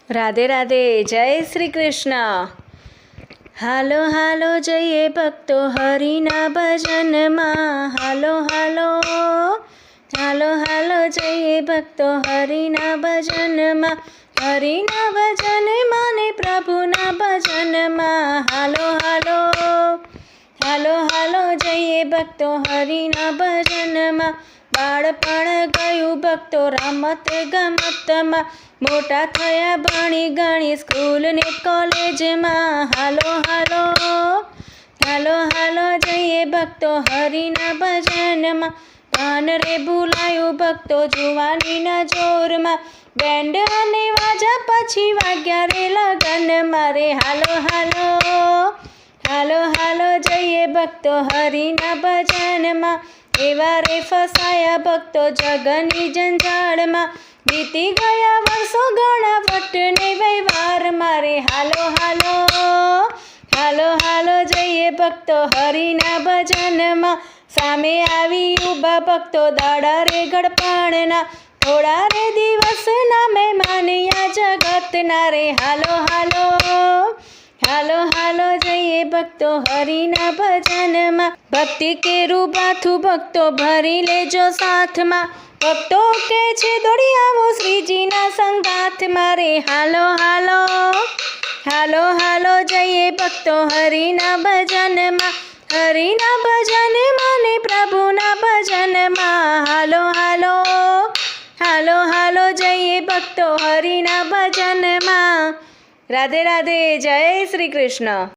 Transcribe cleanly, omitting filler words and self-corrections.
રાધે રાધે, જય શ્રી કૃષ્ણ। હાલો હાલો જઈએ ભક્તો હરિના ભજનમાં, હાલો હાલો હાલો હાલો જઈએ ભક્તો હરિના ભજનમાં, હરિના ભજનમાં ને પ્રભુના ભજનમાં, હાલો હાલો હાલો હાલો જઈએ ભક્તો હરિના ભજનમાં। બાળપણ ગયું ભક્તો રમત ગમતમાં, મોટા થયા ભણી ગણી સ્કૂલ ને કોલેજમાં, હાલો હાલો હાલો હાલો જઈએ ભક્તો હરિના ભજનમાં। ભાન રે ભૂલાયું ભક્તો જુવાનીના જોરમાં, બેન્ડ અને વાજા પછી વાગ્યા રે લગન મારે, હાલો હાલો હાલો હાલો જઈએ ભક્તો હરિના ભજનમાં। એવા રે ફસાયા ભક્તો જગની જંજાળમાં, બીતી ગયા વર્ષો ઘણા વટને વ્યવહાર મારે, હાલો હાલો હાલો હાલો જઈએ ભક્તો હરિના ભજનમાં। સામે આવી ઊભા ભક્તો દાડા રે ગડપણના, થોડા રે દિવસના મહેમાનિયા જગતના રે, હાલો હાલો હાલો હાલો જઈએ ભક્તો હરિના ભજનમાં। ભક્તિ કેરું બાથું ભક્તો ભરી લેજો સાથમાં, ભક્તો કે છે દોડી આવો શ્રીજીના સંગાથ મારે, હાલો હાલો હાલો હાલો જઈએ ભક્તો હરિના ભજનમાં, હરિના ભજનમાં ને પ્રભુના ભજનમાં, હાલો હાલો હાલો હાલો જઈએ ભક્તો હરિના ભજનમાં। રાધે રાધે, જય શ્રી કૃષ્ણ।